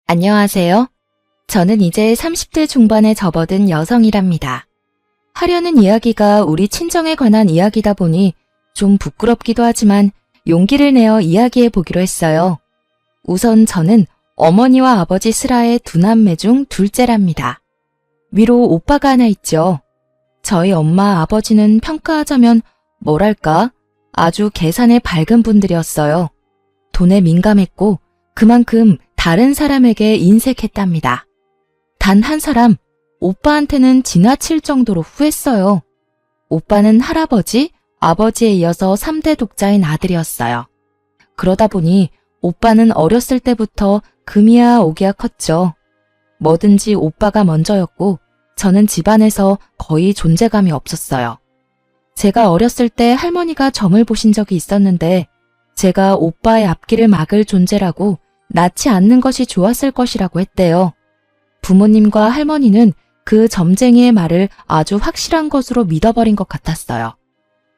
안녕하세요. 저는 이제 30대 중반에 접어든 여성이랍니다. 하려는 이야기가 우리 친정에 관한 이야기다 보니 좀 부끄럽기도 하지만 용기를 내어 이야기해 보기로 했어요. 우선 저는 어머니와 아버지 슬하의 두 남매 중 둘째랍니다. 위로 오빠가 하나 있죠. 저희 엄마 아버지는 평가하자면 뭐랄까 아주 계산에 밝은 분들이었어요. 돈에 민감했고 그만큼 다른 사람에게 인색했답니다. 단 한 사람, 오빠한테는 지나칠 정도로 후했어요. 오빠는 할아버지, 아버지에 이어서 3대 독자인 아들이었어요. 그러다 보니 오빠는 어렸을 때부터 금이야 오기야 컸죠. 뭐든지 오빠가 먼저였고 저는 집안에서 거의 존재감이 없었어요. 제가 어렸을 때 할머니가 점을 보신 적이 있었는데 제가 오빠의 앞길을 막을 존재라고 낳지 않는 것이 좋았을 것이라고 했대요. 부모님과 할머니는 그 점쟁이의 말을 아주 확실한 것으로 믿어버린 것 같았어요.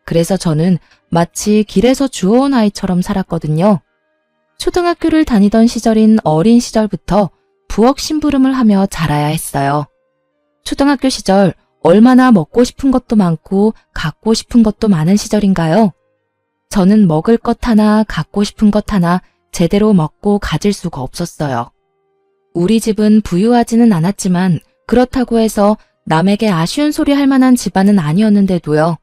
그래서 저는 마치 길에서 주워온 아이처럼 살았거든요. 초등학교를 다니던 시절인 어린 시절부터 부엌 심부름을 하며 자라야 했어요. 초등학교 시절 얼마나 먹고 싶은 것도 많고 갖고 싶은 것도 많은 시절인가요? 저는 먹을 것 하나, 갖고 싶은 것 하나 제대로 먹고 가질 수가 없었어요. 우리 집은 부유하지는 않았지만 그렇다고 해서 남에게 아쉬운 소리 할 만한 집안은 아니었는데도요.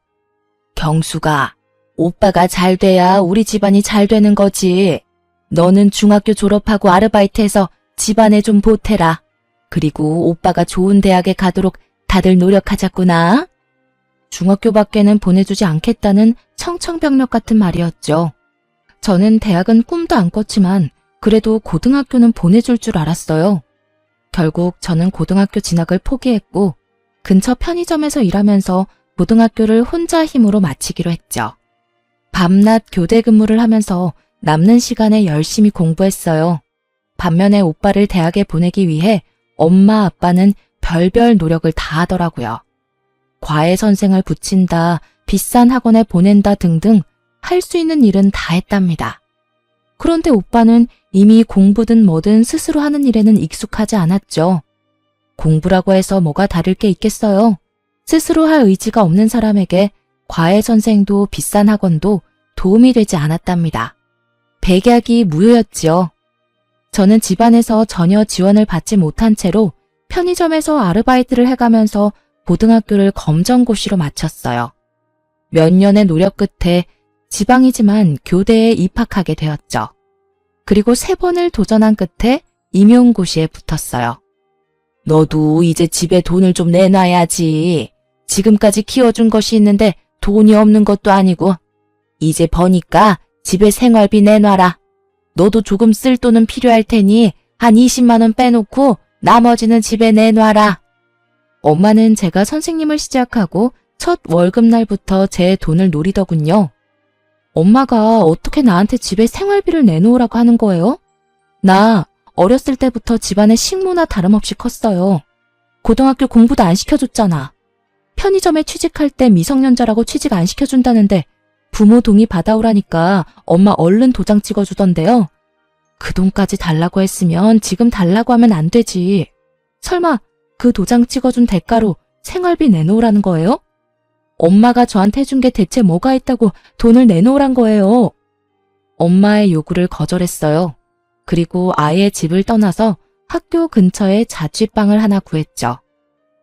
경수가, 오빠가 잘 돼야 우리 집안이 잘 되는 거지. 너는 중학교 졸업하고 아르바이트해서 집안에 좀 보태라. 그리고 오빠가 좋은 대학에 가도록 다들 노력하자꾸나. 중학교밖에는 보내주지 않겠다는 청천벽력 같은 말이었죠. 저는 대학은 꿈도 안 꿨지만 그래도 고등학교는 보내줄 줄 알았어요. 결국 저는 고등학교 진학을 포기했고 근처 편의점에서 일하면서 고등학교를 혼자 힘으로 마치기로 했죠. 밤낮 교대 근무를 하면서 남는 시간에 열심히 공부했어요. 반면에 오빠를 대학에 보내기 위해 엄마 아빠는 별별 노력을 다 하더라고요. 과외 선생을 붙인다, 비싼 학원에 보낸다 등등 할 수 있는 일은 다 했답니다. 그런데 오빠는 이미 공부든 뭐든 스스로 하는 일에는 익숙하지 않았죠. 공부라고 해서 뭐가 다를 게 있겠어요. 스스로 할 의지가 없는 사람에게 과외 선생도 비싼 학원도 도움이 되지 않았답니다. 백약이 무효였지요. 저는 집안에서 전혀 지원을 받지 못한 채로 편의점에서 아르바이트를 해가면서 고등학교를 검정고시로 마쳤어요. 몇 년의 노력 끝에 지방이지만 교대에 입학하게 되었죠. 그리고 3번을 도전한 끝에 임용고시에 붙었어요. 너도 이제 집에 돈을 좀 내놔야지. 지금까지 키워준 것이 있는데 돈이 없는 것도 아니고 이제 버니까 집에 생활비 내놔라. 너도 조금 쓸 돈은 필요할 테니 한 20만 원 빼놓고 나머지는 집에 내놔라. 엄마는 제가 선생님을 시작하고 첫 월급날부터 제 돈을 노리더군요. 엄마가 어떻게 나한테 집에 생활비를 내놓으라고 하는 거예요? 나 어렸을 때부터 집안의 식모나 다름없이 컸어요. 고등학교 공부도 안 시켜줬잖아. 편의점에 취직할 때 미성년자라고 취직 안 시켜준다는데 부모 동의 받아오라니까 엄마 얼른 도장 찍어주던데요. 그 돈까지 달라고 했으면 지금 달라고 하면 안 되지. 설마 그 도장 찍어준 대가로 생활비 내놓으라는 거예요? 엄마가 저한테 해준 게 대체 뭐가 있다고 돈을 내놓으란 거예요. 엄마의 요구를 거절했어요. 그리고 아예 집을 떠나서 학교 근처에 자취방을 하나 구했죠.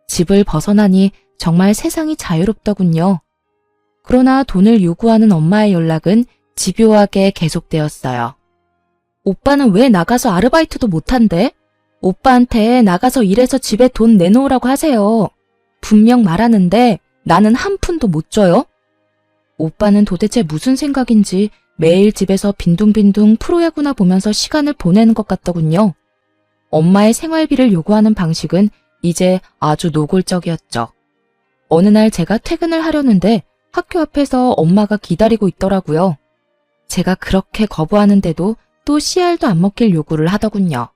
집을 벗어나니 정말 세상이 자유롭더군요. 그러나 돈을 요구하는 엄마의 연락은 집요하게 계속되었어요. 오빠는 왜 나가서 아르바이트도 못한대? 오빠한테 나가서 일해서 집에 돈 내놓으라고 하세요. 분명 말하는데 나는 한 푼도 못 줘요? 오빠는 도대체 무슨 생각인지 매일 집에서 빈둥빈둥 프로야구나 보면서 시간을 보내는 것 같더군요. 엄마의 생활비를 요구하는 방식은 이제 아주 노골적이었죠. 어느 날 제가 퇴근을 하려는데 학교 앞에서 엄마가 기다리고 있더라고요. 제가 그렇게 거부하는데도 또 씨알도 안 먹힐 요구를 하더군요.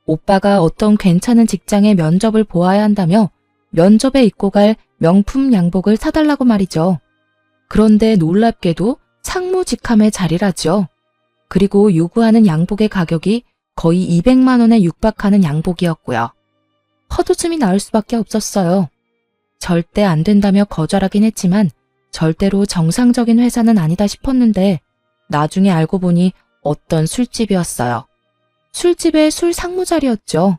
오빠가 어떤 괜찮은 직장에 면접을 보아야 한다며 면접에 입고 갈 명품 양복을 사달라고 말이죠. 그런데 놀랍게도 상무직함의 자리라죠. 그리고 요구하는 양복의 가격이 거의 200만 원에 육박하는 양복이었고요. 헛웃음이 나올 수밖에 없었어요. 절대 안 된다며 거절하긴 했지만 절대로 정상적인 회사는 아니다 싶었는데 나중에 알고 보니 어떤 술집이었어요. 술집의 술 상무자리였죠.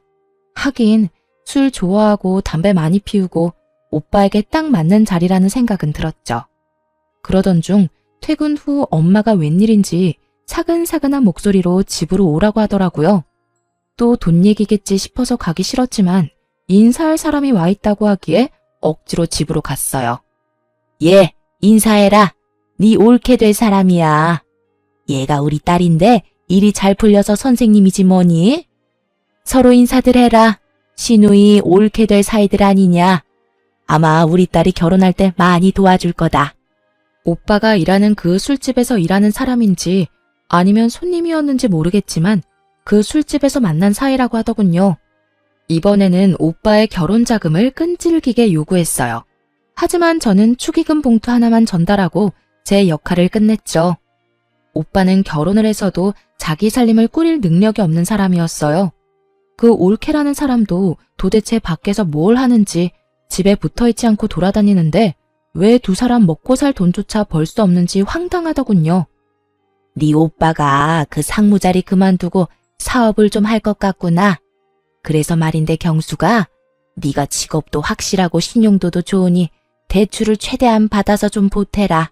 하긴 술 좋아하고 담배 많이 피우고 오빠에게 딱 맞는 자리라는 생각은 들었죠. 그러던 중 퇴근 후 엄마가 웬일인지 사근사근한 목소리로 집으로 오라고 하더라고요. 또 돈 얘기겠지 싶어서 가기 싫었지만 인사할 사람이 와 있다고 하기에 억지로 집으로 갔어요. 얘, 인사해라. 네 옳게 될 사람이야. 얘가 우리 딸인데 일이 잘 풀려서 선생님이지 뭐니? 서로 인사들 해라. 시누이 옳게 될 사이들 아니냐. 아마 우리 딸이 결혼할 때 많이 도와줄 거다. 오빠가 일하는 그 술집에서 일하는 사람인지 아니면 손님이었는지 모르겠지만 그 술집에서 만난 사이라고 하더군요. 이번에는 오빠의 결혼 자금을 끈질기게 요구했어요. 하지만 저는 축의금 봉투 하나만 전달하고 제 역할을 끝냈죠. 오빠는 결혼을 해서도 자기 살림을 꾸릴 능력이 없는 사람이었어요. 그 올케라는 사람도 도대체 밖에서 뭘 하는지 집에 붙어있지 않고 돌아다니는데 왜 두 사람 먹고 살 돈조차 벌 수 없는지 황당하더군요. 네 오빠가 그 상무자리 그만두고 사업을 좀 할 것 같구나. 그래서 말인데 경수가 네가 직업도 확실하고 신용도도 좋으니 대출을 최대한 받아서 좀 보태라.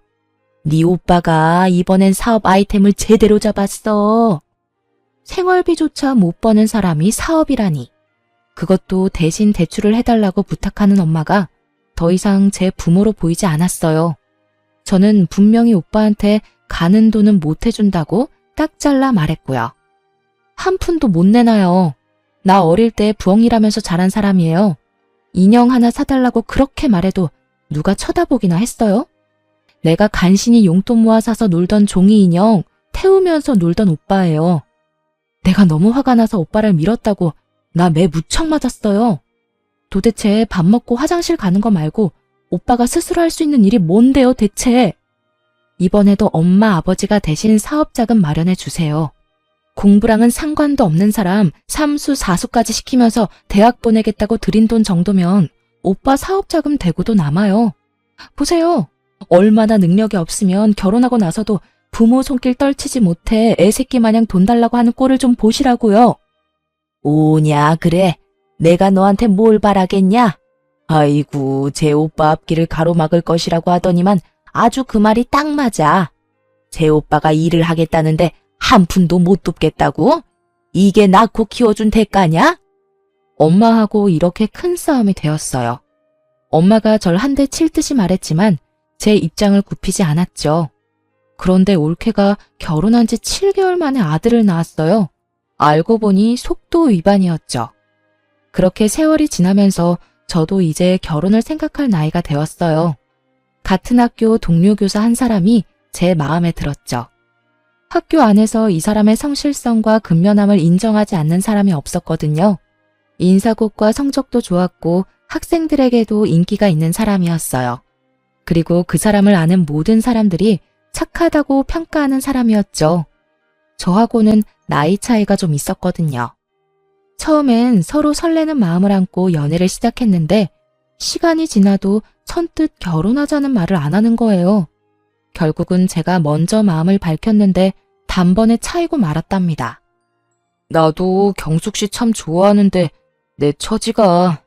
네 오빠가 이번엔 사업 아이템을 제대로 잡았어. 생활비조차 못 버는 사람이 사업이라니. 그것도 대신 대출을 해달라고 부탁하는 엄마가 더 이상 제 부모로 보이지 않았어요. 저는 분명히 오빠한테 가는 돈은 못 해준다고 딱 잘라 말했고요. 한 푼도 못 내놔요. 나 어릴 때 부엉이라면서 자란 사람이에요. 인형 하나 사달라고 그렇게 말해도 누가 쳐다보기나 했어요? 내가 간신히 용돈 모아 사서 놀던 종이 인형 태우면서 놀던 오빠예요. 내가 너무 화가 나서 오빠를 밀었다고 나 매 무척 맞았어요. 도대체 밥 먹고 화장실 가는 거 말고 오빠가 스스로 할 수 있는 일이 뭔데요 대체? 이번에도 엄마 아버지가 대신 사업자금 마련해 주세요. 공부랑은 상관도 없는 사람 3수 4수까지 시키면서 대학 보내겠다고 들인 돈 정도면 오빠 사업자금 대고도 남아요. 보세요. 얼마나 능력이 없으면 결혼하고 나서도 부모 손길 떨치지 못해 애새끼 마냥 돈 달라고 하는 꼴을 좀 보시라고요. 오냐 그래. 내가 너한테 뭘 바라겠냐? 아이고 제 오빠 앞길을 가로막을 것이라고 하더니만 아주 그 말이 딱 맞아. 제 오빠가 일을 하겠다는데 한 푼도 못 돕겠다고? 이게 낳고 키워준 대가냐? 엄마하고 이렇게 큰 싸움이 되었어요. 엄마가 절 한 대 칠 듯이 말했지만 제 입장을 굽히지 않았죠. 그런데 올케가 결혼한 지 7개월 만에 아들을 낳았어요. 알고 보니 속도 위반이었죠. 그렇게 세월이 지나면서 저도 이제 결혼을 생각할 나이가 되었어요. 같은 학교 동료 교사 한 사람이 제 마음에 들었죠. 학교 안에서 이 사람의 성실성과 근면함을 인정하지 않는 사람이 없었거든요. 인사고과 성적도 좋았고 학생들에게도 인기가 있는 사람이었어요. 그리고 그 사람을 아는 모든 사람들이 착하다고 평가하는 사람이었죠. 저하고는 나이 차이가 좀 있었거든요. 처음엔 서로 설레는 마음을 안고 연애를 시작했는데 시간이 지나도 선뜻 결혼하자는 말을 안 하는 거예요. 결국은 제가 먼저 마음을 밝혔는데 단번에 차이고 말았답니다. 나도 경숙 씨 참 좋아하는데 내 처지가...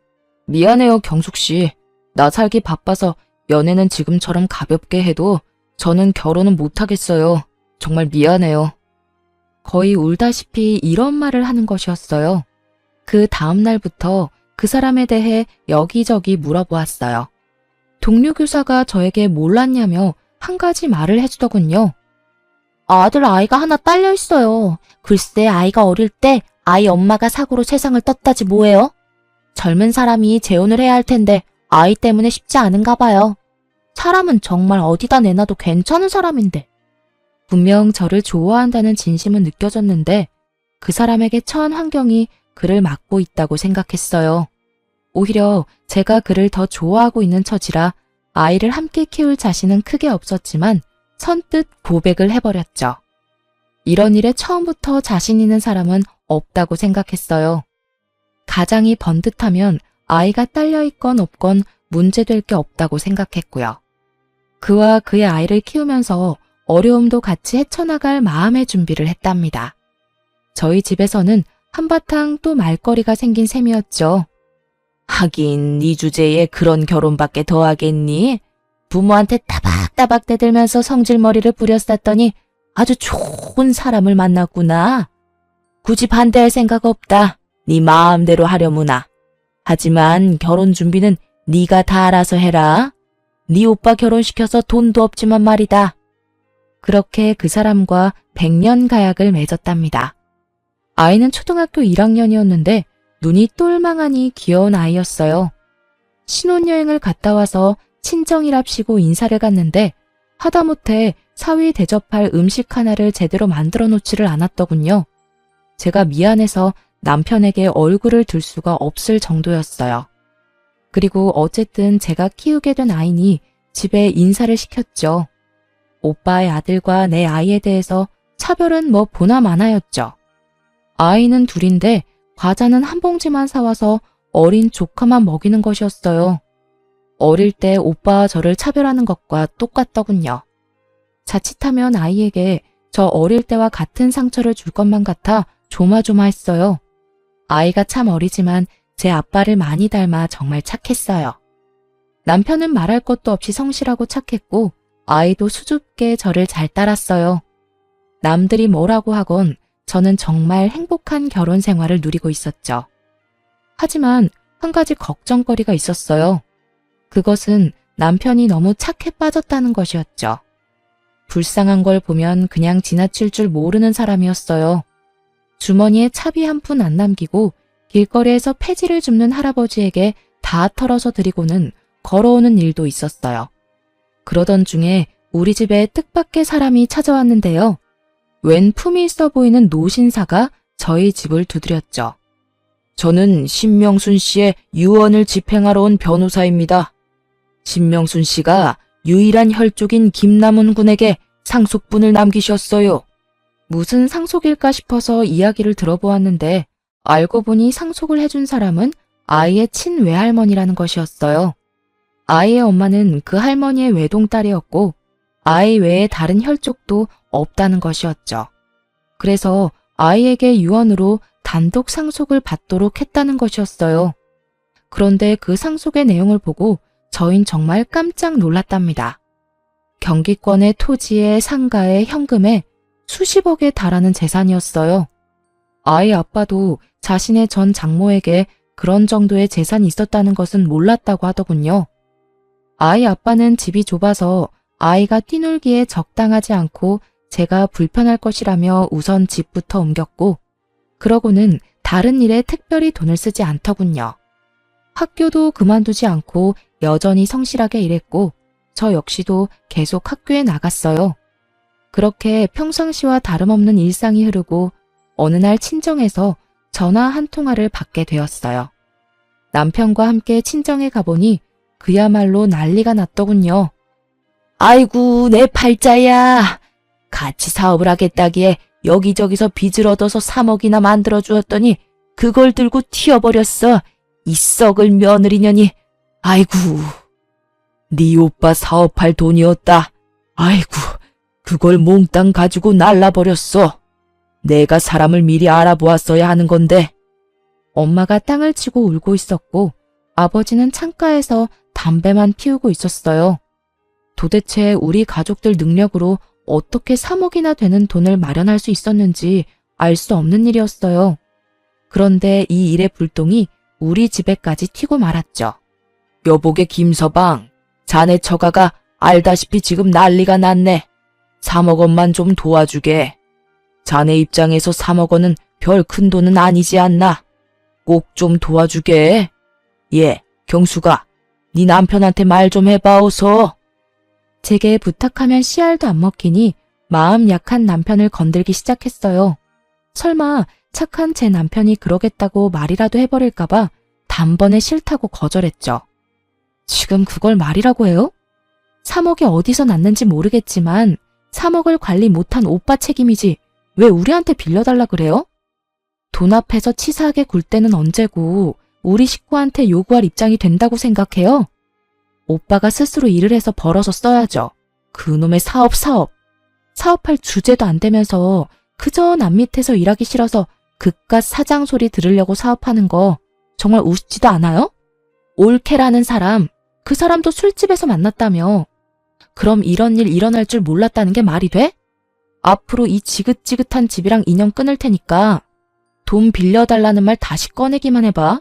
미안해요 경숙 씨. 나 살기 바빠서 연애는 지금처럼 가볍게 해도 저는 결혼은 못하겠어요. 정말 미안해요. 거의 울다시피 이런 말을 하는 것이었어요. 그 다음 날부터 그 사람에 대해 여기저기 물어보았어요. 동료 교사가 저에게 몰랐냐며 한 가지 말을 해주더군요. 아들 아이가 하나 딸려 있어요. 글쎄 아이가 어릴 때 아이 엄마가 사고로 세상을 떴다지 뭐예요? 젊은 사람이 재혼을 해야 할 텐데 아이 때문에 쉽지 않은가 봐요. 사람은 정말 어디다 내놔도 괜찮은 사람인데. 분명 저를 좋아한다는 진심은 느껴졌는데 그 사람에게 처한 환경이 그를 막고 있다고 생각했어요. 오히려 제가 그를 더 좋아하고 있는 처지라 아이를 함께 키울 자신은 크게 없었지만 선뜻 고백을 해버렸죠. 이런 일에 처음부터 자신 있는 사람은 없다고 생각했어요. 가장이 번듯하면 아이가 딸려있건 없건 문제될 게 없다고 생각했고요. 그와 그의 아이를 키우면서 어려움도 같이 헤쳐나갈 마음의 준비를 했답니다. 저희 집에서는 한바탕 또 말거리가 생긴 셈이었죠. 하긴 네 주제에 그런 결혼밖에 더 하겠니? 부모한테 따박따박 대들면서 성질머리를 부렸었더니 아주 좋은 사람을 만났구나. 굳이 반대할 생각 없다. 네 마음대로 하려무나. 하지만 결혼 준비는 네가 다 알아서 해라. 네 오빠 결혼시켜서 돈도 없지만 말이다. 그렇게 그 사람과 100년 가약을 맺었답니다. 아이는 초등학교 1학년이었는데 눈이 똘망하니 귀여운 아이였어요. 신혼여행을 갔다 와서 친정이랍시고 인사를 갔는데 하다못해 사위 대접할 음식 하나를 제대로 만들어 놓지를 않았더군요. 제가 미안해서 남편에게 얼굴을 들 수가 없을 정도였어요. 그리고 어쨌든 제가 키우게 된 아이니 집에 인사를 시켰죠. 오빠의 아들과 내 아이에 대해서 차별은 뭐 보나 마나였죠. 아이는 둘인데 과자는 한 봉지만 사와서 어린 조카만 먹이는 것이었어요. 어릴 때 오빠와 저를 차별하는 것과 똑같더군요. 자칫하면 아이에게 저 어릴 때와 같은 상처를 줄 것만 같아 조마조마했어요. 아이가 참 어리지만 제 아빠를 많이 닮아 정말 착했어요. 남편은 말할 것도 없이 성실하고 착했고 아이도 수줍게 저를 잘 따랐어요. 남들이 뭐라고 하건 저는 정말 행복한 결혼 생활을 누리고 있었죠. 하지만 한 가지 걱정거리가 있었어요. 그것은 남편이 너무 착해 빠졌다는 것이었죠. 불쌍한 걸 보면 그냥 지나칠 줄 모르는 사람이었어요. 주머니에 차비 한 푼 안 남기고 길거리에서 폐지를 줍는 할아버지에게 다 털어서 드리고는 걸어오는 일도 있었어요. 그러던 중에 우리 집에 뜻밖의 사람이 찾아왔는데요. 웬 품이 있어 보이는 노신사가 저희 집을 두드렸죠. 저는 신명순 씨의 유언을 집행하러 온 변호사입니다. 신명순 씨가 유일한 혈족인 김남훈 군에게 상속분을 남기셨어요. 무슨 상속일까 싶어서 이야기를 들어보았는데 알고 보니 상속을 해준 사람은 아이의 친외할머니라는 것이었어요. 아이의 엄마는 그 할머니의 외동딸이었고 아이 외에 다른 혈족도 없다는 것이었죠. 그래서 아이에게 유언으로 단독 상속을 받도록 했다는 것이었어요. 그런데 그 상속의 내용을 보고 저흰 정말 깜짝 놀랐답니다. 경기권의 토지에 상가에 현금에 수십억에 달하는 재산이었어요. 아이 아빠도 자신의 전 장모에게 그런 정도의 재산이 있었다는 것은 몰랐다고 하더군요. 아이 아빠는 집이 좁아서 아이가 뛰놀기에 적당하지 않고 제가 불편할 것이라며 우선 집부터 옮겼고 그러고는 다른 일에 특별히 돈을 쓰지 않더군요. 학교도 그만두지 않고 여전히 성실하게 일했고 저 역시도 계속 학교에 나갔어요. 그렇게 평상시와 다름없는 일상이 흐르고 어느 날 친정에서 전화 한 통화를 받게 되었어요. 남편과 함께 친정에 가보니 그야말로 난리가 났더군요. 아이고 내 팔자야. 같이 사업을 하겠다기에 여기저기서 빚을 얻어서 3억이나 만들어 주었더니 그걸 들고 튀어버렸어. 이 썩을 며느리년이. 아이고. 네 오빠 사업할 돈이었다. 아이고. 그걸 몽땅 가지고 날라버렸어. 내가 사람을 미리 알아보았어야 하는 건데. 엄마가 땅을 치고 울고 있었고 아버지는 창가에서 담배만 피우고 있었어요. 도대체 우리 가족들 능력으로 어떻게 3억이나 되는 돈을 마련할 수 있었는지 알 수 없는 일이었어요. 그런데 이 일의 불똥이 우리 집에까지 튀고 말았죠. 여보게 김서방, 자네 처가가 알다시피 지금 난리가 났네. 3억 원만 좀 도와주게. 자네 입장에서 3억 원은 별 큰 돈은 아니지 않나. 꼭 좀 도와주게. 예, 경수가, 네 남편한테 말 좀 해봐 어서. 제게 부탁하면 씨알도 안 먹히니 마음 약한 남편을 건들기 시작했어요. 설마 착한 제 남편이 그러겠다고 말이라도 해버릴까봐 단번에 싫다고 거절했죠. 지금 그걸 말이라고 해요? 3억이 어디서 났는지 모르겠지만 3억을 관리 못한 오빠 책임이지 왜 우리한테 빌려달라 그래요? 돈 앞에서 치사하게 굴 때는 언제고 우리 식구한테 요구할 입장이 된다고 생각해요? 오빠가 스스로 일을 해서 벌어서 써야죠. 그놈의 사업. 사업할 주제도 안 되면서 그저 남 밑에서 일하기 싫어서 그깟 사장 소리 들으려고 사업하는 거 정말 우습지도 않아요? 올케라는 사람, 그 사람도 술집에서 만났다며. 그럼 이런 일 일어날 줄 몰랐다는 게 말이 돼? 앞으로 이 지긋지긋한 집이랑 인연 끊을 테니까 돈 빌려달라는 말 다시 꺼내기만 해봐.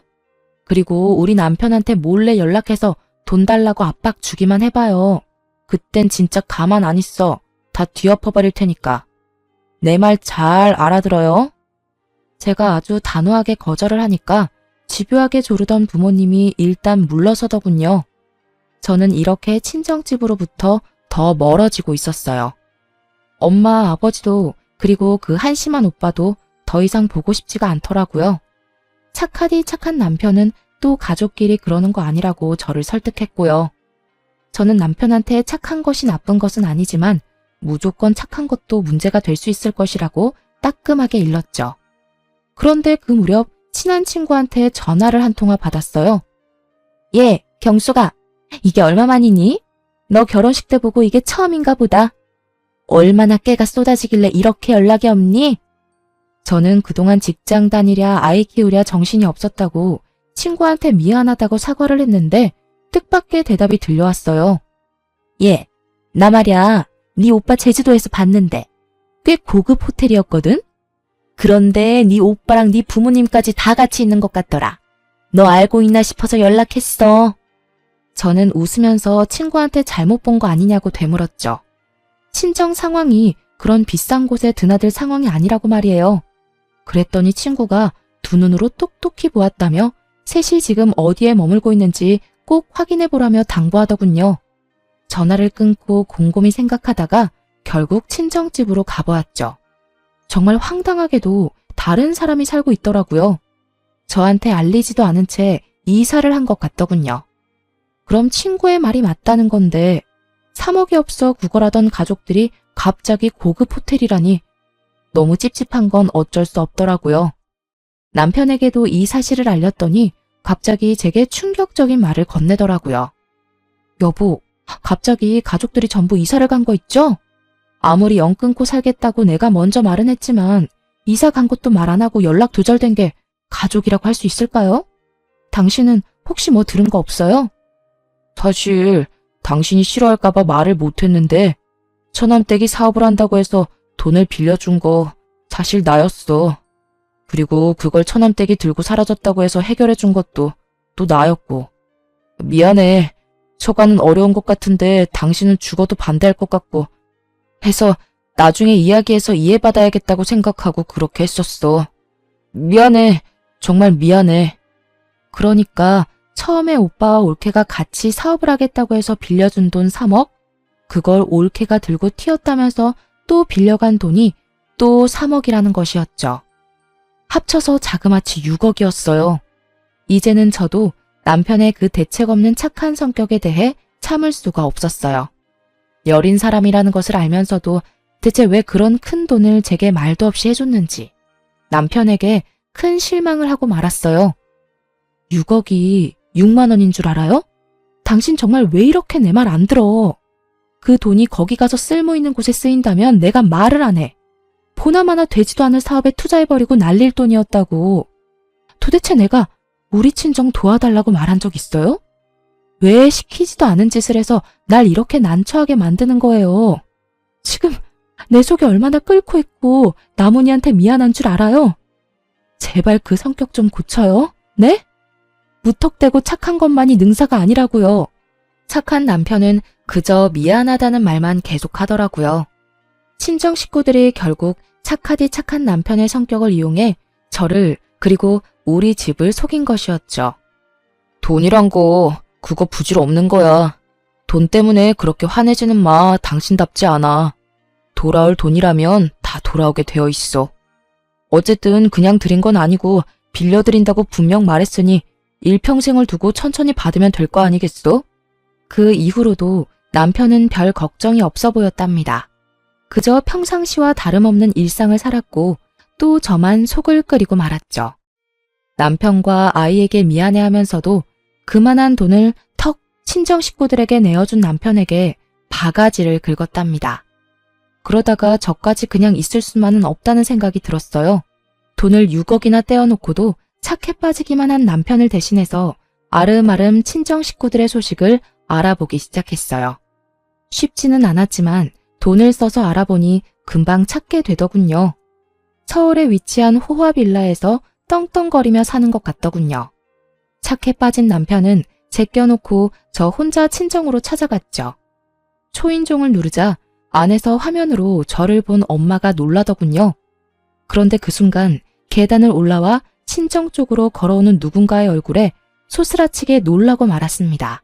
그리고 우리 남편한테 몰래 연락해서 돈 달라고 압박 주기만 해봐요. 그땐 진짜 가만 안 있어. 다 뒤엎어버릴 테니까. 내 말 잘 알아들어요? 제가 아주 단호하게 거절을 하니까 집요하게 조르던 부모님이 일단 물러서더군요. 저는 이렇게 친정집으로부터 더 멀어지고 있었어요. 엄마, 아버지도 그리고 그 한심한 오빠도 더 이상 보고 싶지가 않더라고요. 착하디 착한 남편은 또 가족끼리 그러는 거 아니라고 저를 설득했고요. 저는 남편한테 착한 것이 나쁜 것은 아니지만 무조건 착한 것도 문제가 될 수 있을 것이라고 따끔하게 일렀죠. 그런데 그 무렵 친한 친구한테 전화를 한 통화 받았어요. 예, 경수가, 이게 얼마만이니? 너 결혼식 때 보고 이게 처음인가 보다. 얼마나 깨가 쏟아지길래 이렇게 연락이 없니? 저는 그동안 직장 다니랴 아이 키우랴 정신이 없었다고 친구한테 미안하다고 사과를 했는데 뜻밖의 대답이 들려왔어요. 예, 나 말야, 네 오빠 제주도에서 봤는데 꽤 고급 호텔이었거든? 그런데 네 오빠랑 네 부모님까지 다 같이 있는 것 같더라. 너 알고 있나 싶어서 연락했어. 저는 웃으면서 친구한테 잘못 본 거 아니냐고 되물었죠. 친정 상황이 그런 비싼 곳에 드나들 상황이 아니라고 말이에요. 그랬더니 친구가 두 눈으로 똑똑히 보았다며 셋이 지금 어디에 머물고 있는지 꼭 확인해보라며 당부하더군요. 전화를 끊고 곰곰이 생각하다가 결국 친정집으로 가보았죠. 정말 황당하게도 다른 사람이 살고 있더라고요. 저한테 알리지도 않은 채 이사를 한 것 같더군요. 그럼 친구의 말이 맞다는 건데 3억이 없어 구걸하던 가족들이 갑자기 고급 호텔이라니 너무 찝찝한 건 어쩔 수 없더라고요. 남편에게도 이 사실을 알렸더니 갑자기 제게 충격적인 말을 건네더라고요. 여보, 갑자기 가족들이 전부 이사를 간 거 있죠? 아무리 연 끊고 살겠다고 내가 먼저 말은 했지만 이사 간 것도 말 안 하고 연락 두절된 게 가족이라고 할 수 있을까요? 당신은 혹시 뭐 들은 거 없어요? 사실 당신이 싫어할까봐 말을 못했는데 처남댁이 사업을 한다고 해서 돈을 빌려준 거 사실 나였어. 그리고 그걸 처남댁이 들고 사라졌다고 해서 해결해준 것도 또 나였고. 미안해. 처가는 어려운 것 같은데 당신은 죽어도 반대할 것 같고 해서 나중에 이야기해서 이해받아야겠다고 생각하고 그렇게 했었어. 미안해. 정말 미안해. 그러니까 처음에 오빠와 올케가 같이 사업을 하겠다고 해서 빌려준 돈 3억? 그걸 올케가 들고 튀었다면서 또 빌려간 돈이 또 3억이라는 것이었죠. 합쳐서 자그마치 6억이었어요. 이제는 저도 남편의 그 대책 없는 착한 성격에 대해 참을 수가 없었어요. 여린 사람이라는 것을 알면서도 대체 왜 그런 큰 돈을 제게 말도 없이 해줬는지 남편에게 큰 실망을 하고 말았어요. 6억이 6만 원인 줄 알아요? 당신 정말 왜 이렇게 내 말 안 들어? 그 돈이 거기 가서 쓸모 있는 곳에 쓰인다면 내가 말을 안 해. 보나마나 되지도 않을 사업에 투자해버리고 날릴 돈이었다고. 도대체 내가 우리 친정 도와달라고 말한 적 있어요? 왜 시키지도 않은 짓을 해서 날 이렇게 난처하게 만드는 거예요? 지금 내 속이 얼마나 끓고 있고 나문이한테 미안한 줄 알아요? 제발 그 성격 좀 고쳐요. 네? 무턱대고 착한 것만이 능사가 아니라고요. 착한 남편은 그저 미안하다는 말만 계속하더라고요. 친정 식구들이 결국 착하디 착한 남편의 성격을 이용해 저를 그리고 우리 집을 속인 것이었죠. 돈이란 거 그거 부질 없는 거야. 돈 때문에 그렇게 화내지는 마. 당신답지 않아. 돌아올 돈이라면 다 돌아오게 되어 있어. 어쨌든 그냥 드린 건 아니고 빌려드린다고 분명 말했으니 일평생을 두고 천천히 받으면 될 거 아니겠어? 그 이후로도 남편은 별 걱정이 없어 보였답니다. 그저 평상시와 다름없는 일상을 살았고 또 저만 속을 끓이고 말았죠. 남편과 아이에게 미안해하면서도 그만한 돈을 턱 친정 식구들에게 내어준 남편에게 바가지를 긁었답니다. 그러다가 저까지 그냥 있을 수만은 없다는 생각이 들었어요. 돈을 6억이나 떼어놓고도 착해 빠지기만 한 남편을 대신해서 아름아름 친정 식구들의 소식을 알아보기 시작했어요. 쉽지는 않았지만 돈을 써서 알아보니 금방 찾게 되더군요. 서울에 위치한 호화 빌라에서 떵떵거리며 사는 것 같더군요. 착해 빠진 남편은 제껴놓고 저 혼자 친정으로 찾아갔죠. 초인종을 누르자 안에서 화면으로 저를 본 엄마가 놀라더군요. 그런데 그 순간 계단을 올라와 친정 쪽으로 걸어오는 누군가의 얼굴에 소스라치게 놀라고 말았습니다.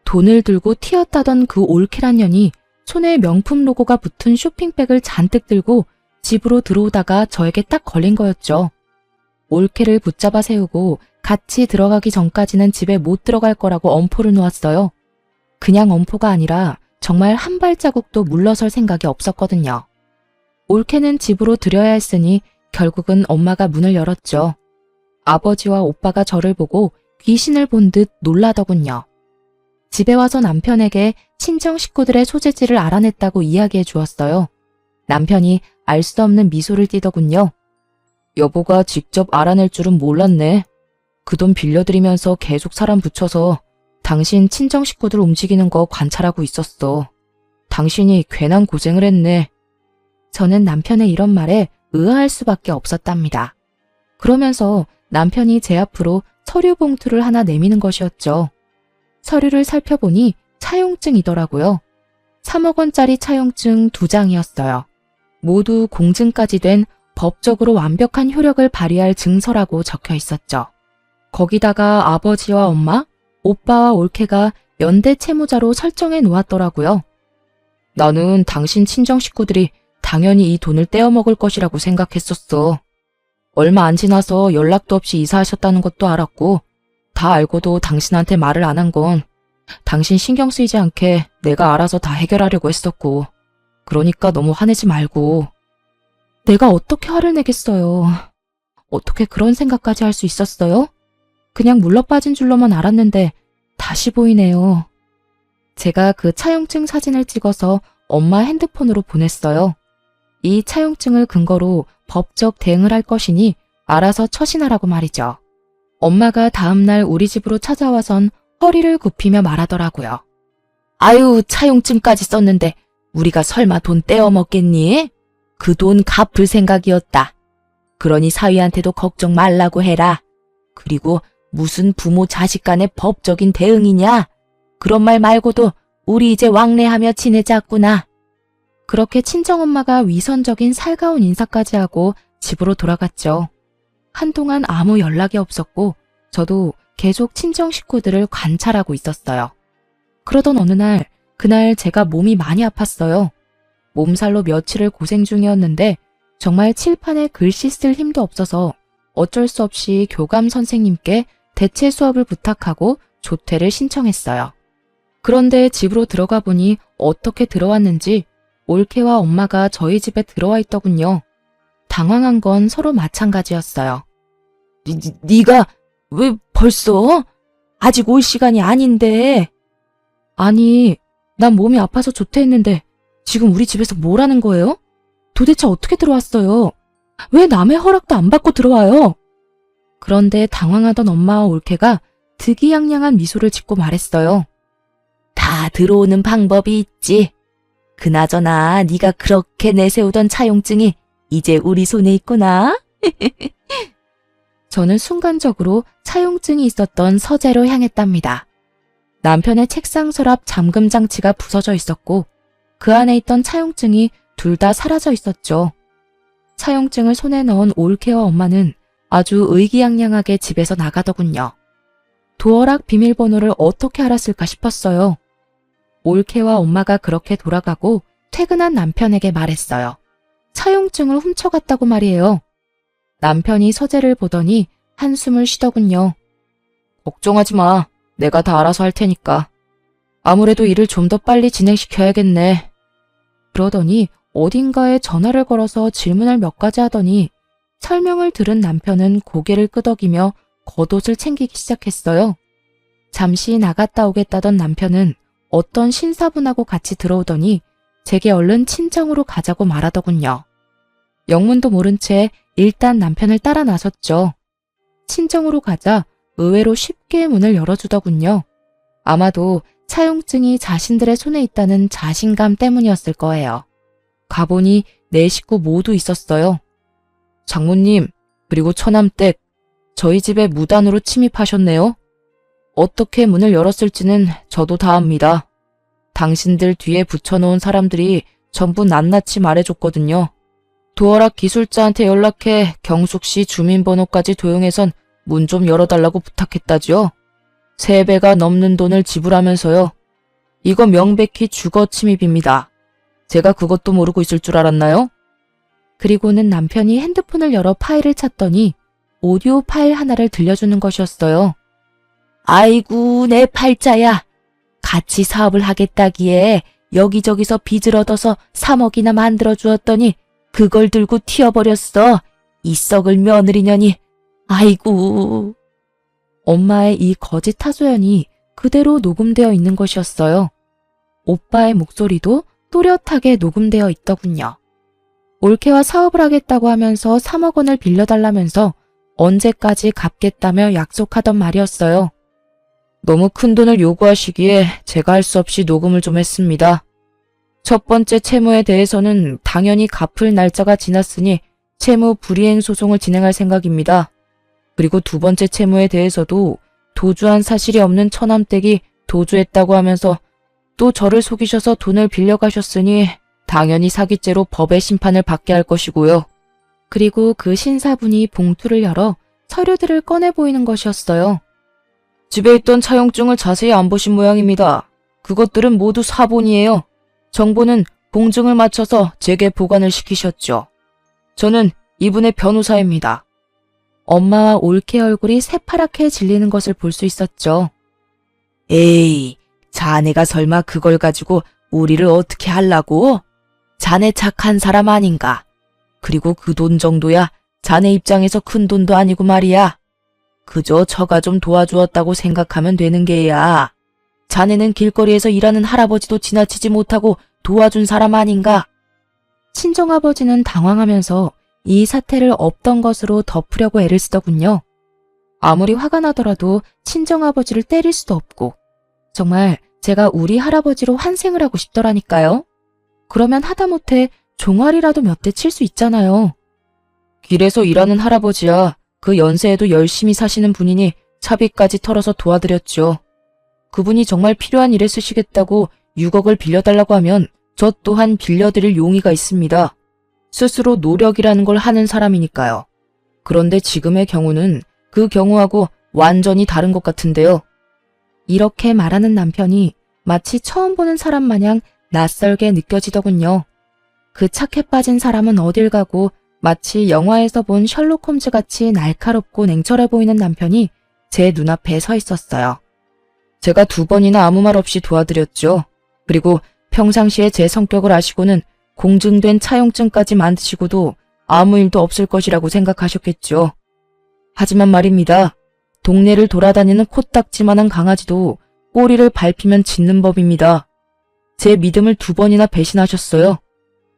돈을 들고 튀었다던 그 올케란 년이 손에 명품 로고가 붙은 쇼핑백을 잔뜩 들고 집으로 들어오다가 저에게 딱 걸린 거였죠. 올케를 붙잡아 세우고 같이 들어가기 전까지는 집에 못 들어갈 거라고 엄포를 놓았어요. 그냥 엄포가 아니라 정말 한 발자국도 물러설 생각이 없었거든요. 올케는 집으로 들여야 했으니 결국은 엄마가 문을 열었죠. 아버지와 오빠가 저를 보고 귀신을 본 듯 놀라더군요. 집에 와서 남편에게 친정 식구들의 소재지를 알아냈다고 이야기해 주었어요. 남편이 알 수 없는 미소를 띠더군요. 여보가 직접 알아낼 줄은 몰랐네. 그 돈 빌려드리면서 계속 사람 붙여서 당신 친정 식구들 움직이는 거 관찰하고 있었어. 당신이 괜한 고생을 했네. 저는 남편의 이런 말에 의아할 수밖에 없었답니다. 그러면서 남편이 제 앞으로 서류 봉투를 하나 내미는 것이었죠. 서류를 살펴보니 차용증이더라고요. 3억 원짜리 차용증 2장이었어요. 모두 공증까지 된 법적으로 완벽한 효력을 발휘할 증서라고 적혀 있었죠. 거기다가 아버지와 엄마, 오빠와 올케가 연대 채무자로 설정해 놓았더라고요. 나는 당신 친정 식구들이 당연히 이 돈을 떼어먹을 것이라고 생각했었어. 얼마 안 지나서 연락도 없이 이사하셨다는 것도 알았고 다 알고도 당신한테 말을 안 한 건 당신 신경 쓰이지 않게 내가 알아서 다 해결하려고 했었고 그러니까 너무 화내지 말고. 내가 어떻게 화를 내겠어요. 어떻게 그런 생각까지 할 수 있었어요? 그냥 물러빠진 줄로만 알았는데 다시 보이네요. 제가 그 차용증 사진을 찍어서 엄마 핸드폰으로 보냈어요. 이 차용증을 근거로 법적 대응을 할 것이니 알아서 처신하라고 말이죠. 엄마가 다음날 우리 집으로 찾아와선 허리를 굽히며 말하더라고요. 아유, 차용증까지 썼는데 우리가 설마 돈 떼어먹겠니? 그 돈 갚을 생각이었다. 그러니 사위한테도 걱정 말라고 해라. 그리고 무슨 부모 자식 간의 법적인 대응이냐? 그런 말 말고도 우리 이제 왕래하며 지내자꾸나. 그렇게 친정엄마가 위선적인 살가운 인사까지 하고 집으로 돌아갔죠. 한동안 아무 연락이 없었고 저도 계속 친정 식구들을 관찰하고 있었어요. 그러던 어느 날, 그날 제가 몸이 많이 아팠어요. 몸살로 며칠을 고생 중이었는데 정말 칠판에 글씨 쓸 힘도 없어서 어쩔 수 없이 교감 선생님께 대체 수업을 부탁하고 조퇴를 신청했어요. 그런데 집으로 들어가 보니 어떻게 들어왔는지 올케와 엄마가 저희 집에 들어와 있더군요. 당황한 건 서로 마찬가지였어요. 네가 왜 벌써? 아직 올 시간이 아닌데. 아니, 난 몸이 아파서 조퇴했는데 지금 우리 집에서 뭘 하는 거예요? 도대체 어떻게 들어왔어요? 왜 남의 허락도 안 받고 들어와요? 그런데 당황하던 엄마와 올케가 득이양양한 미소를 짓고 말했어요. 다 들어오는 방법이 있지. 그나저나 네가 그렇게 내세우던 차용증이 이제 우리 손에 있구나. 저는 순간적으로 차용증이 있었던 서재로 향했답니다. 남편의 책상 서랍 잠금 장치가 부서져 있었고 그 안에 있던 차용증이 둘 다 사라져 있었죠. 차용증을 손에 넣은 올케와 엄마는 아주 의기양양하게 집에서 나가더군요. 도어락 비밀번호를 어떻게 알았을까 싶었어요. 올케와 엄마가 그렇게 돌아가고 퇴근한 남편에게 말했어요. 차용증을 훔쳐갔다고 말이에요. 남편이 서재를 보더니 한숨을 쉬더군요. 걱정하지 마. 내가 다 알아서 할 테니까. 아무래도 일을 좀 더 빨리 진행시켜야겠네. 그러더니 어딘가에 전화를 걸어서 질문을 몇 가지 하더니 설명을 들은 남편은 고개를 끄덕이며 겉옷을 챙기기 시작했어요. 잠시 나갔다 오겠다던 남편은 어떤 신사분하고 같이 들어오더니 제게 얼른 친정으로 가자고 말하더군요. 영문도 모른 채 일단 남편을 따라 나섰죠. 친정으로 가자 의외로 쉽게 문을 열어주더군요. 아마도 차용증이 자신들의 손에 있다는 자신감 때문이었을 거예요. 가보니 네 식구 모두 있었어요. 장모님, 그리고 처남댁, 저희 집에 무단으로 침입하셨네요. 어떻게 문을 열었을지는 저도 다 압니다. 당신들 뒤에 붙여놓은 사람들이 전부 낱낱이 말해줬거든요. 도어락 기술자한테 연락해 경숙씨 주민번호까지 도용해선 문 좀 열어달라고 부탁했다지요. 3배가 넘는 돈을 지불하면서요. 이거 명백히 주거 침입입니다. 제가 그것도 모르고 있을 줄 알았나요? 그리고는 남편이 핸드폰을 열어 파일을 찾더니 오디오 파일 하나를 들려주는 것이었어요. 아이고 내 팔자야. 같이 사업을 하겠다기에 여기저기서 빚을 얻어서 3억이나 만들어 주었더니 그걸 들고 튀어버렸어. 이 썩을 며느리년이. 아이고. 엄마의 이 거짓 하소연이 그대로 녹음되어 있는 것이었어요. 오빠의 목소리도 또렷하게 녹음되어 있더군요. 올케와 사업을 하겠다고 하면서 3억 원을 빌려달라면서 언제까지 갚겠다며 약속하던 말이었어요. 너무 큰 돈을 요구하시기에 제가 할 수 없이 녹음을 좀 했습니다. 첫 번째 채무에 대해서는 당연히 갚을 날짜가 지났으니 채무 불이행 소송을 진행할 생각입니다. 그리고 두 번째 채무에 대해서도 도주한 사실이 없는 처남댁이 도주했다고 하면서 또 저를 속이셔서 돈을 빌려가셨으니 당연히 사기죄로 법의 심판을 받게 할 것이고요. 그리고 그 신사분이 봉투를 열어 서류들을 꺼내 보이는 것이었어요. 집에 있던 차용증을 자세히 안 보신 모양입니다. 그것들은 모두 사본이에요. 정보는 공증을 맞춰서 제게 보관을 시키셨죠. 저는 이분의 변호사입니다. 엄마와 올케 얼굴이 새파랗게 질리는 것을 볼 수 있었죠. 에이, 자네가 설마 그걸 가지고 우리를 어떻게 하려고? 자네 착한 사람 아닌가? 그리고 그 돈 정도야 자네 입장에서 큰 돈도 아니고 말이야. 그저 저가 좀 도와주었다고 생각하면 되는 게야. 자네는 길거리에서 일하는 할아버지도 지나치지 못하고 도와준 사람 아닌가? 친정아버지는 당황하면서 이 사태를 없던 것으로 덮으려고 애를 쓰더군요. 아무리 화가 나더라도 친정아버지를 때릴 수도 없고 정말 제가 우리 할아버지로 환생을 하고 싶더라니까요. 그러면 하다못해 종아리라도 몇 대 칠 수 있잖아요. 길에서 일하는 할아버지야. 그 연세에도 열심히 사시는 분이니 차비까지 털어서 도와드렸죠. 그분이 정말 필요한 일에 쓰시겠다고 6억을 빌려달라고 하면 저 또한 빌려드릴 용의가 있습니다. 스스로 노력이라는 걸 하는 사람이니까요. 그런데 지금의 경우는 그 경우하고 완전히 다른 것 같은데요. 이렇게 말하는 남편이 마치 처음 보는 사람 마냥 낯설게 느껴지더군요. 그 착해 빠진 사람은 어딜 가고 마치 영화에서 본 셜록 홈즈 같이 날카롭고 냉철해 보이는 남편이 제 눈앞에 서 있었어요. 제가 2번이나 아무 말 없이 도와드렸죠. 그리고 평상시에 제 성격을 아시고는 공증된 차용증까지 만드시고도 아무 일도 없을 것이라고 생각하셨겠죠. 하지만 말입니다. 동네를 돌아다니는 코딱지만한 강아지도 꼬리를 밟히면 짖는 법입니다. 제 믿음을 2번이나 배신하셨어요.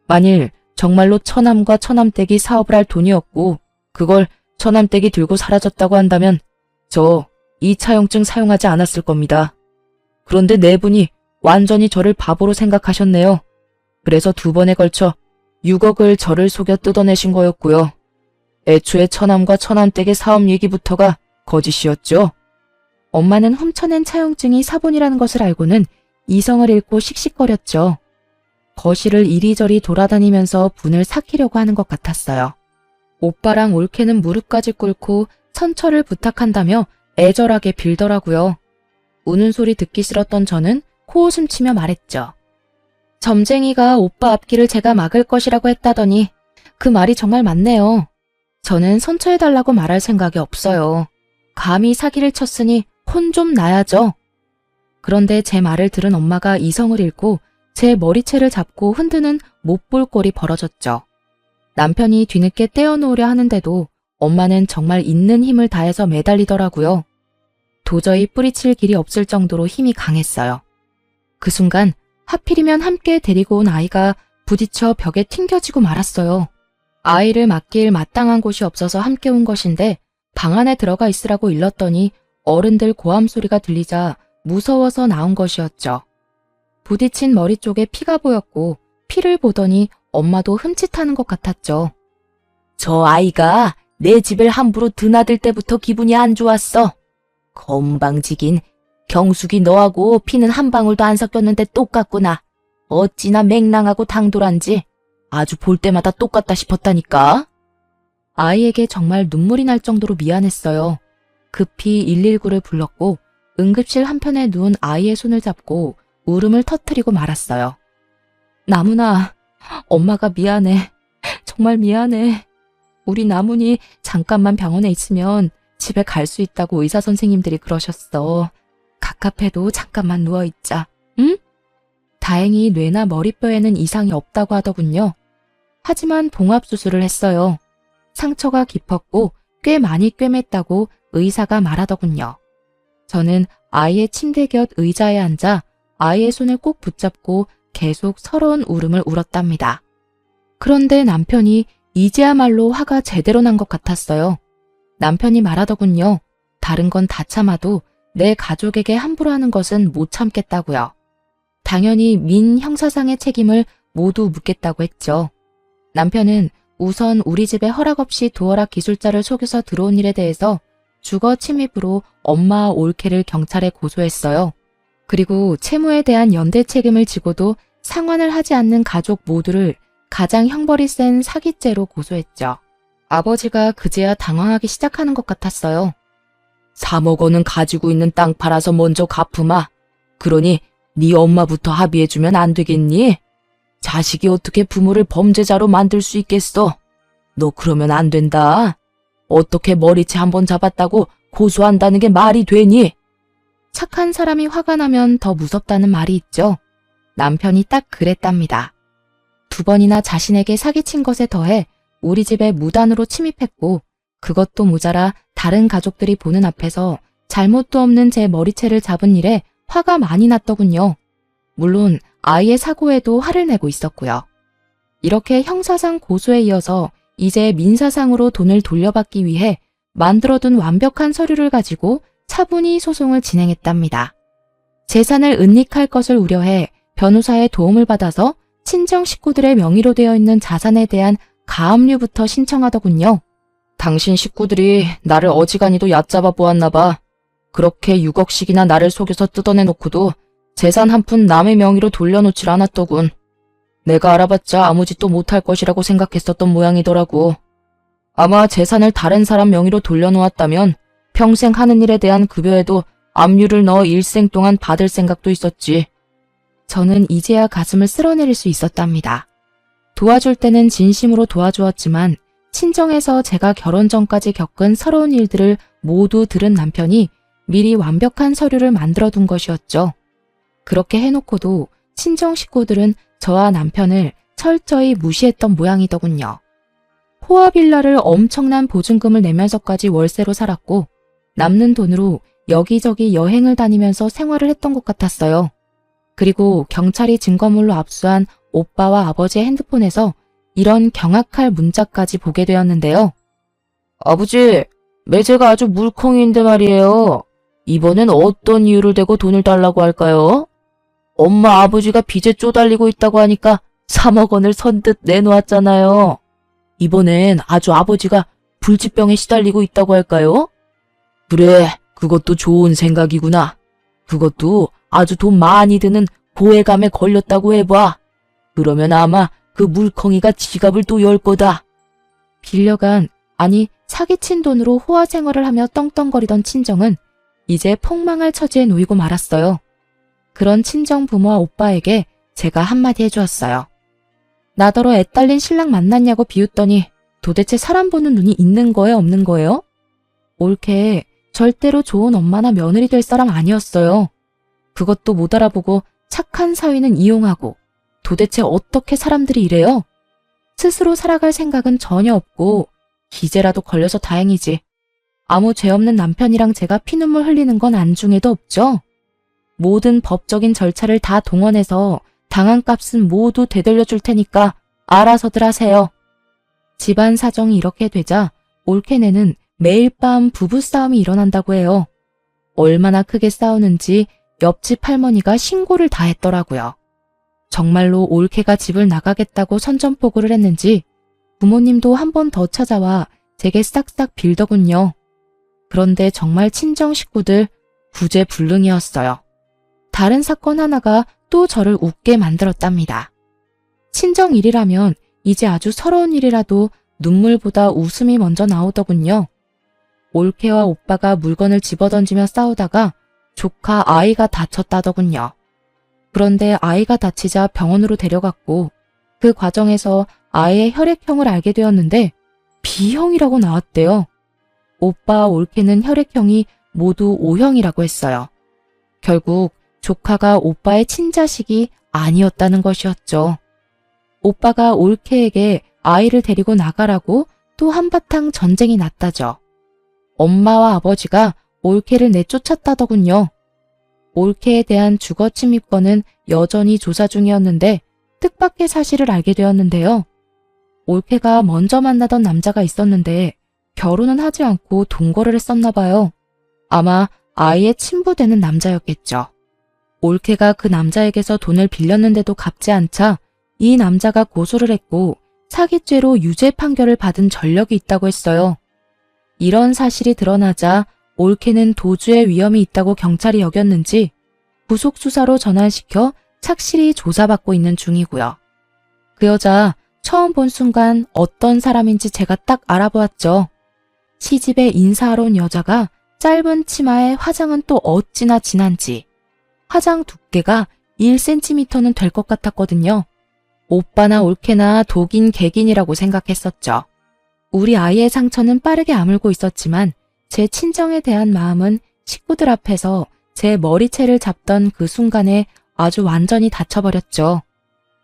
만일 정말로 처남과 처남댁이 사업을 할 돈이었고 그걸 처남댁이 들고 사라졌다고 한다면 저 이 차용증 사용하지 않았을 겁니다. 그런데 네 분이 완전히 저를 바보로 생각하셨네요. 그래서 2번에 걸쳐 6억을 저를 속여 뜯어내신 거였고요. 애초에 처남과 처남댁의 사업 얘기부터가 거짓이었죠. 엄마는 훔쳐낸 차용증이 사본이라는 것을 알고는 이성을 잃고 씩씩거렸죠. 거실을 이리저리 돌아다니면서 분을 삭히려고 하는 것 같았어요. 오빠랑 올케는 무릎까지 꿇고 천처를 부탁한다며 애절하게 빌더라고요. 우는 소리 듣기 싫었던 저는 코웃음 치며 말했죠. 점쟁이가 오빠 앞길을 제가 막을 것이라고 했다더니 그 말이 정말 맞네요. 저는 선처해달라고 말할 생각이 없어요. 감히 사기를 쳤으니 혼 좀 나야죠. 그런데 제 말을 들은 엄마가 이성을 잃고 제 머리채를 잡고 흔드는 못볼 꼴이 벌어졌죠. 남편이 뒤늦게 떼어놓으려 하는데도 엄마는 정말 있는 힘을 다해서 매달리더라고요. 도저히 뿌리칠 길이 없을 정도로 힘이 강했어요. 그 순간 하필이면 함께 데리고 온 아이가 부딪혀 벽에 튕겨지고 말았어요. 아이를 맡길 마땅한 곳이 없어서 함께 온 것인데 방 안에 들어가 있으라고 일렀더니 어른들 고함 소리가 들리자 무서워서 나온 것이었죠. 부딪힌 머리 쪽에 피가 보였고 피를 보더니 엄마도 흠칫하는 것 같았죠. 저 아이가 내 집을 함부로 드나들 때부터 기분이 안 좋았어. 건방지긴. 경숙이 너하고 피는 한 방울도 안 섞였는데 똑같구나. 어찌나 맹랑하고 당돌한지 아주 볼 때마다 똑같다 싶었다니까. 아이에게 정말 눈물이 날 정도로 미안했어요. 급히 119를 불렀고 응급실 한편에 누운 아이의 손을 잡고 울음을 터뜨리고 말았어요. 나문아, 엄마가 미안해. 정말 미안해. 우리 나문이 잠깐만 병원에 있으면 집에 갈 수 있다고 의사 선생님들이 그러셨어. 갑갑해도 잠깐만 누워있자. 응? 다행히 뇌나 머리뼈에는 이상이 없다고 하더군요. 하지만 봉합수술을 했어요. 상처가 깊었고 꽤 많이 꿰맸다고 의사가 말하더군요. 저는 아이의 침대 곁 의자에 앉아 아이의 손을 꼭 붙잡고 계속 서러운 울음을 울었답니다. 그런데 남편이 이제야말로 화가 제대로 난 것 같았어요. 남편이 말하더군요. 다른 건 다 참아도 내 가족에게 함부로 하는 것은 못 참겠다고요. 당연히 민 형사상의 책임을 모두 묻겠다고 했죠. 남편은 우선 우리 집에 허락 없이 도어락 기술자를 속여서 들어온 일에 대해서 주거 침입으로 엄마 올케를 경찰에 고소했어요. 그리고 채무에 대한 연대 책임을 지고도 상환을 하지 않는 가족 모두를 가장 형벌이 센 사기죄로 고소했죠. 아버지가 그제야 당황하기 시작하는 것 같았어요. 3억 원은 가지고 있는 땅 팔아서 먼저 갚으마. 그러니 네 엄마부터 합의해주면 안 되겠니? 자식이 어떻게 부모를 범죄자로 만들 수 있겠어? 너 그러면 안 된다. 어떻게 머리채 한번 잡았다고 고소한다는 게 말이 되니? 착한 사람이 화가 나면 더 무섭다는 말이 있죠. 남편이 딱 그랬답니다. 2번이나 자신에게 사기친 것에 더해 우리 집에 무단으로 침입했고 그것도 모자라 다른 가족들이 보는 앞에서 잘못도 없는 제 머리채를 잡은 일에 화가 많이 났더군요. 물론 아이의 사고에도 화를 내고 있었고요. 이렇게 형사상 고소에 이어서 이제 민사상으로 돈을 돌려받기 위해 만들어둔 완벽한 서류를 가지고 차분히 소송을 진행했답니다. 재산을 은닉할 것을 우려해 변호사의 도움을 받아서 친정 식구들의 명의로 되어 있는 자산에 대한 가압류부터 신청하더군요. 당신 식구들이 나를 어지간히도 얕잡아 보았나 봐. 그렇게 6억씩이나 나를 속여서 뜯어내놓고도 재산 한 푼 남의 명의로 돌려놓질 않았더군. 내가 알아봤자 아무 짓도 못할 것이라고 생각했었던 모양이더라고. 아마 재산을 다른 사람 명의로 돌려놓았다면 평생 하는 일에 대한 급여에도 압류를 넣어 일생 동안 받을 생각도 있었지. 저는 이제야 가슴을 쓸어내릴 수 있었답니다. 도와줄 때는 진심으로 도와주었지만 친정에서 제가 결혼 전까지 겪은 서러운 일들을 모두 들은 남편이 미리 완벽한 서류를 만들어둔 것이었죠. 그렇게 해놓고도 친정 식구들은 저와 남편을 철저히 무시했던 모양이더군요. 호화빌라를 엄청난 보증금을 내면서까지 월세로 살았고 남는 돈으로 여기저기 여행을 다니면서 생활을 했던 것 같았어요. 그리고 경찰이 증거물로 압수한 오빠와 아버지의 핸드폰에서 이런 경악할 문자까지 보게 되었는데요. 아버지, 매제가 아주 물컹이인데 말이에요. 이번엔 어떤 이유를 대고 돈을 달라고 할까요? 엄마 아버지가 빚에 쪼달리고 있다고 하니까 3억 원을 선뜻 내놓았잖아요. 이번엔 아주 아버지가 불치병에 시달리고 있다고 할까요? 그래, 그것도 좋은 생각이구나. 그것도 아주 돈 많이 드는 고해감에 걸렸다고 해봐. 그러면 아마 그 물컹이가 지갑을 또 열 거다. 빌려간, 아니 사기친 돈으로 호화 생활을 하며 떵떵거리던 친정은 이제 폭망할 처지에 놓이고 말았어요. 그런 친정 부모와 오빠에게 제가 한마디 해주었어요. 나더러 애딸린 신랑 만났냐고 비웃더니 도대체 사람 보는 눈이 있는 거예요, 없는 거예요? 옳게 절대로 좋은 엄마나 며느리 될 사람 아니었어요. 그것도 못 알아보고 착한 사위는 이용하고 도대체 어떻게 사람들이 이래요? 스스로 살아갈 생각은 전혀 없고 기재라도 걸려서 다행이지. 아무 죄 없는 남편이랑 제가 피눈물 흘리는 건 안중에도 없죠. 모든 법적인 절차를 다 동원해서 당한 값은 모두 되돌려줄 테니까 알아서들 하세요. 집안 사정이 이렇게 되자 올케네는 매일 밤 부부싸움이 일어난다고 해요. 얼마나 크게 싸우는지 옆집 할머니가 신고를 다 했더라고요. 정말로 올케가 집을 나가겠다고 선전포고를 했는지 부모님도 한 번 더 찾아와 제게 싹싹 빌더군요. 그런데 정말 친정 식구들 구제불능이었어요. 다른 사건 하나가 또 저를 웃게 만들었답니다. 친정 일이라면 이제 아주 서러운 일이라도 눈물보다 웃음이 먼저 나오더군요. 올케와 오빠가 물건을 집어던지며 싸우다가 조카 아이가 다쳤다더군요. 그런데 아이가 다치자 병원으로 데려갔고 그 과정에서 아이의 혈액형을 알게 되었는데 B형이라고 나왔대요. 오빠와 올케는 혈액형이 모두 O형이라고 했어요. 결국 조카가 오빠의 친자식이 아니었다는 것이었죠. 오빠가 올케에게 아이를 데리고 나가라고 또 한바탕 전쟁이 났다죠. 엄마와 아버지가 올케를 내쫓았다더군요. 올케에 대한 주거 침입건은 여전히 조사 중이었는데 뜻밖의 사실을 알게 되었는데요. 올케가 먼저 만나던 남자가 있었는데 결혼은 하지 않고 동거를 했었나 봐요. 아마 아이의 친부되는 남자였겠죠. 올케가 그 남자에게서 돈을 빌렸는데도 갚지 않자 이 남자가 고소를 했고 사기죄로 유죄 판결을 받은 전력이 있다고 했어요. 이런 사실이 드러나자 올케는 도주의 위험이 있다고 경찰이 여겼는지 구속수사로 전환시켜 착실히 조사받고 있는 중이고요. 그 여자 처음 본 순간 어떤 사람인지 제가 딱 알아보았죠. 시집에 인사하러 온 여자가 짧은 치마에 화장은 또 어찌나 진한지 화장 두께가 1cm는 될 것 같았거든요. 오빠나 올케나 독인 객인이라고 생각했었죠. 우리 아이의 상처는 빠르게 아물고 있었지만 제 친정에 대한 마음은 식구들 앞에서 제 머리채를 잡던 그 순간에 아주 완전히 닫혀버렸죠.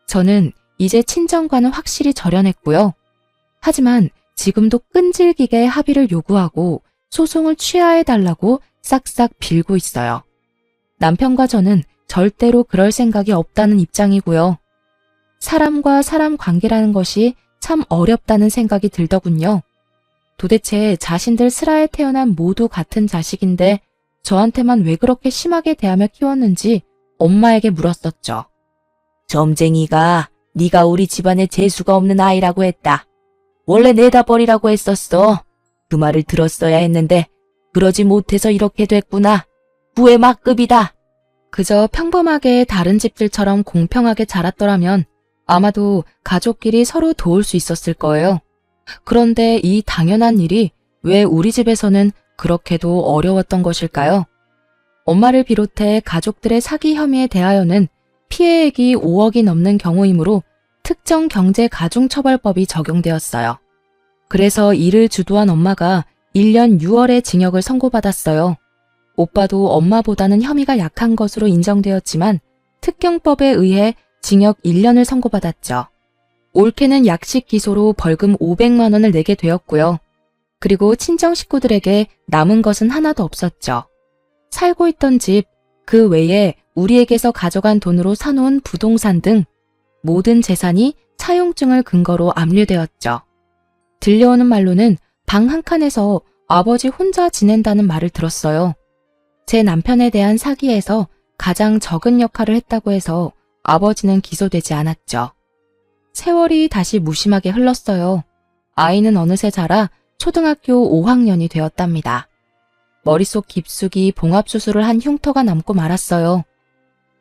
저는 이제 친정과는 확실히 절연했고요. 하지만 지금도 끈질기게 합의를 요구하고 소송을 취하해달라고 싹싹 빌고 있어요. 남편과 저는 절대로 그럴 생각이 없다는 입장이고요. 사람과 사람 관계라는 것이 참 어렵다는 생각이 들더군요. 도대체 자신들 슬하에 태어난 모두 같은 자식인데 저한테만 왜 그렇게 심하게 대하며 키웠는지 엄마에게 물었었죠. 점쟁이가 네가 우리 집안에 재수가 없는 아이라고 했다. 원래 내다 버리라고 했었어. 그 말을 들었어야 했는데 그러지 못해서 이렇게 됐구나. 부의 막급이다. 그저 평범하게 다른 집들처럼 공평하게 자랐더라면 아마도 가족끼리 서로 도울 수 있었을 거예요. 그런데 이 당연한 일이 왜 우리 집에서는 그렇게도 어려웠던 것일까요? 엄마를 비롯해 가족들의 사기 혐의에 대하여는 피해액이 5억이 넘는 경우이므로 특정 경제가중처벌법이 적용되었어요. 그래서 이를 주도한 엄마가 1년 6월에 징역을 선고받았어요. 오빠도 엄마보다는 혐의가 약한 것으로 인정되었지만 특경법에 의해 징역 1년을 선고받았죠. 올케는 약식 기소로 벌금 500만 원을 내게 되었고요. 그리고 친정 식구들에게 남은 것은 하나도 없었죠. 살고 있던 집, 그 외에 우리에게서 가져간 돈으로 사놓은 부동산 등 모든 재산이 차용증을 근거로 압류되었죠. 들려오는 말로는 방 한 칸에서 아버지 혼자 지낸다는 말을 들었어요. 제 남편에 대한 사기에서 가장 적은 역할을 했다고 해서 아버지는 기소되지 않았죠. 세월이 다시 무심하게 흘렀어요. 아이는 어느새 자라 초등학교 5학년이 되었답니다. 머릿속 깊숙이 봉합수술을 한 흉터가 남고 말았어요.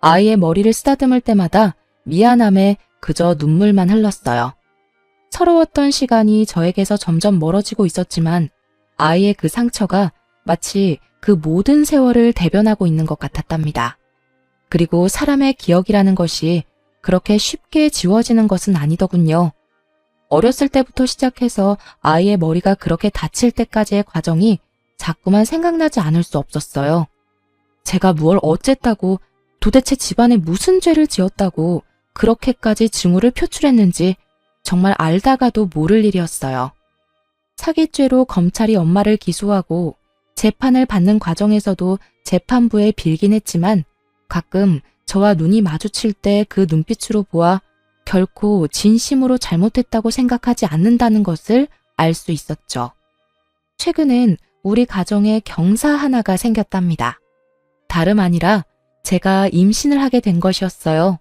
아이의 머리를 쓰다듬을 때마다 미안함에 그저 눈물만 흘렀어요. 서러웠던 시간이 저에게서 점점 멀어지고 있었지만 아이의 그 상처가 마치 그 모든 세월을 대변하고 있는 것 같았답니다. 그리고 사람의 기억이라는 것이 그렇게 쉽게 지워지는 것은 아니더군요. 어렸을 때부터 시작해서 아이의 머리가 그렇게 다칠 때까지의 과정이 자꾸만 생각나지 않을 수 없었어요. 제가 무얼 어쨌다고 도대체 집안에 무슨 죄를 지었다고 그렇게까지 증오를 표출했는지 정말 알다가도 모를 일이었어요. 사기죄로 검찰이 엄마를 기소하고 재판을 받는 과정에서도 재판부에 빌긴 했지만 가끔 저와 눈이 마주칠 때 그 눈빛으로 보아 결코 진심으로 잘못했다고 생각하지 않는다는 것을 알 수 있었죠. 최근엔 우리 가정에 경사 하나가 생겼답니다. 다름 아니라 제가 임신을 하게 된 것이었어요.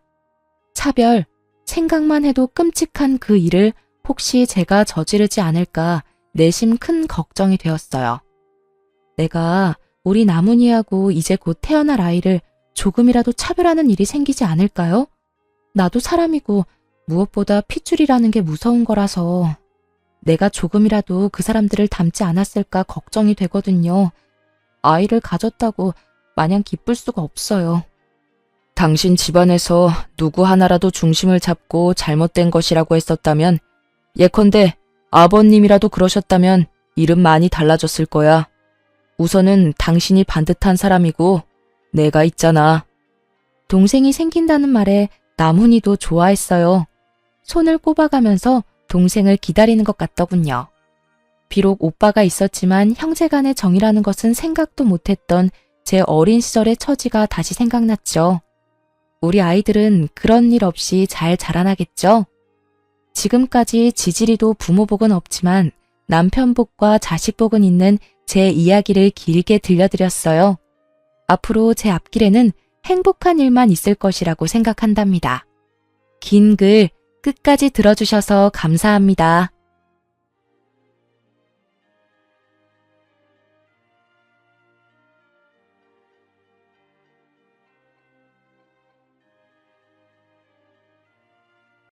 차별, 생각만 해도 끔찍한 그 일을 혹시 제가 저지르지 않을까 내심 큰 걱정이 되었어요. 내가 우리 나문이하고 이제 곧 태어날 아이를 조금이라도 차별하는 일이 생기지 않을까요? 나도 사람이고 무엇보다 핏줄이라는 게 무서운 거라서 내가 조금이라도 그 사람들을 닮지 않았을까 걱정이 되거든요. 아이를 가졌다고 마냥 기쁠 수가 없어요. 당신 집안에서 누구 하나라도 중심을 잡고 잘못된 것이라고 했었다면 예컨대 아버님이라도 그러셨다면 일은 많이 달라졌을 거야. 우선은 당신이 반듯한 사람이고 내가 있잖아. 동생이 생긴다는 말에 남훈이도 좋아했어요. 손을 꼽아가면서 동생을 기다리는 것 같더군요. 비록 오빠가 있었지만 형제간의 정이라는 것은 생각도 못했던 제 어린 시절의 처지가 다시 생각났죠. 우리 아이들은 그런 일 없이 잘 자라나겠죠? 지금까지 지지리도 부모 복은 없지만 남편 복과 자식 복은 있는 제 이야기를 길게 들려드렸어요. 앞으로 제 앞길에는 행복한 일만 있을 것이라고 생각한답니다. 긴 글 끝까지 들어주셔서 감사합니다.